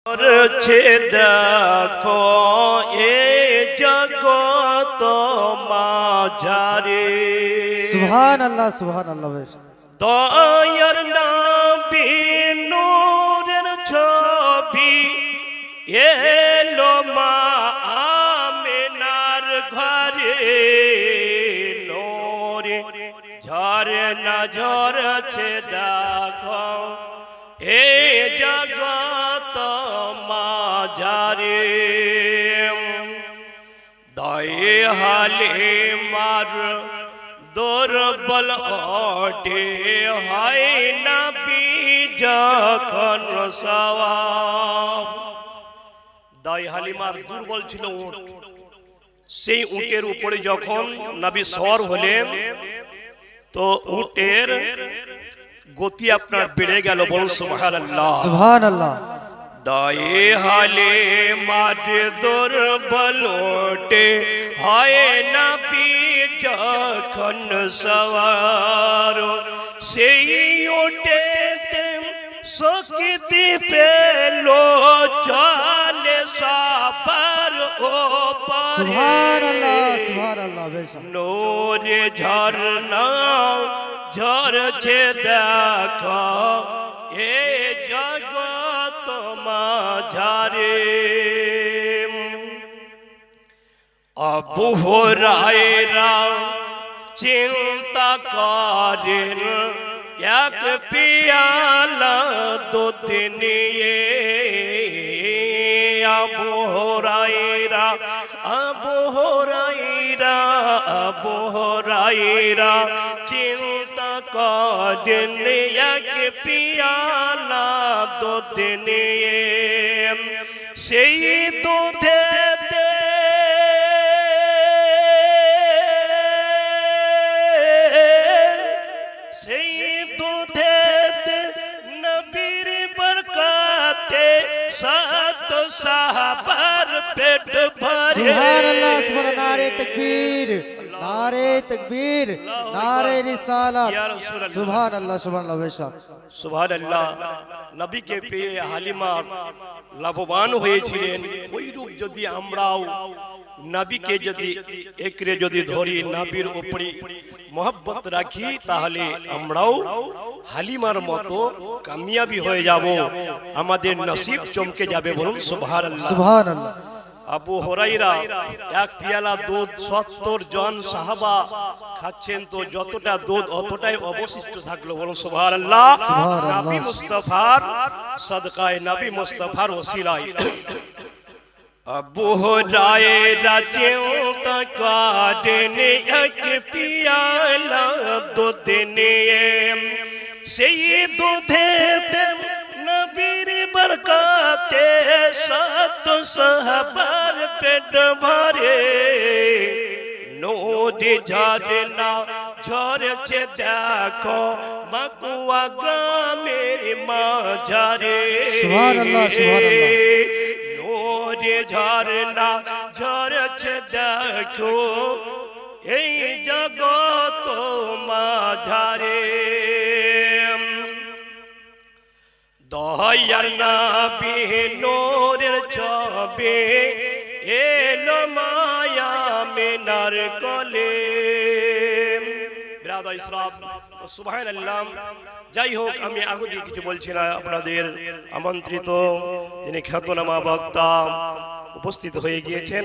করছে দেখো এ জগত মাঝারে। সুবহানাল্লাহ সুবহানাল্লাহ। দয়ার নবী নূরের ছবি এলো মা আমিনার ঘরে। নূরে ঝরে না ঝরছে দেখো এ জগত মাঝারে। দয়ে হালে মার দুর্বল ওঠে হয় না যখন সওয়াব। দাই হালিমার দুর্বল ছিল উট, সেই উটের উপরে যখন নবী সওয়ার হলেন তো উটের গতি আপনার বেড়ে গেল। বলুন সুবহানাল্লাহ সুবহানাল্লাহ। দায়ে হালে মাঝে দুর্বল ওঠে হয় না যখন সওয়ার। সেই ওঠেতে শক্তি পেল চলে সবার ওপারে। সুবহানাল্লাহ সুবহানাল্লাহ। নূরে ঝরনা ঝরছে দেখো এ জগত মাঝারে। আবু হুরায়রা চিন্তা করেন এক পিয়ালা দুধ নিয়ে। আবু হুরায়রা আবু হুরায়রা আবু হুরায়রা চিন্তা করেন এক পিয়ালা দুধ নিয়ে। সেই দুধেতে সেই দুধেতে নবীর বরকতে সাত সাহাবার পেট ভরে। সুবহানাল্লাহ সুবহানাল্লাহ। নারে তাকবীর নারে তাকবীর নারে রিসালাত। সুবহানাল্লাহ সুবহানাল্লাহ। বেশক সুবহানাল্লাহ। নবীকে পেয়ে হালিমা লাভবান হয়েছিলেন। ওই রূপ যদি আমরাও নবীকে যদি একরে যদি ধরি, নবীর উপরে মহব্বত রাখি, তাহলে আমরাও হালিমার মতো কামিয়াবি হয়ে যাব, আমাদের নসিব চমকে যাবে। বলুন সুবহানাল্লাহ সুবহানাল্লাহ। আবু হুরায়রা এক পিয়ালা দুধ 70 জন সাহাবা খাচ্ছেন, তো যতটা দুধ অতটাই অবশিষ্ট থাকলো। বলুন সুবহানাল্লাহ। নবী মুস্তাফার সদকায়ে, নবী মুস্তাফার ওসিলায় আবু হুরায়রা চিন্তা করেন এক পিয়ালা দুধ নিয়ে। সেই দুধেতে নবীর বরকতে সাত সাহাবার পেট ভরে। নূরে ঝরনা ঝরছে দেখো বকুয়া গ্রামের মাঝারে। সুবহানাল্লাহ সুবহানাল্লাহ। নূরে ঝরনা ঝরছে দেখো এই জগত মাঝারে। দয়ার নবী নূরের ছবি এলো মায়া মিনার কোলে। বিরাদর ইসলাম, তো সুবহানাল্লাহ। যাই হোক, আমি আগে কিছু বলছি না, আপনাদের আমন্ত্রিত যিনি খ্যাতনামা বক্তা উপস্থিত হয়ে গিয়েছেন।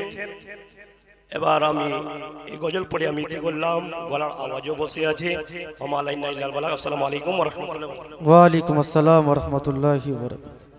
এবার আমি এই গজল পড়ে আমি ইতি করলাম, গলার আওয়াজও বসে আছে। আসসালামু আলাইকুম ওয়া রাহমাতুল্লাহি ওয়া বারাকাতুহু। ওয়া আলাইকুম আসসালাম ওয়া রাহমাতুল্লাহি ওয়া বারাকাতুহু।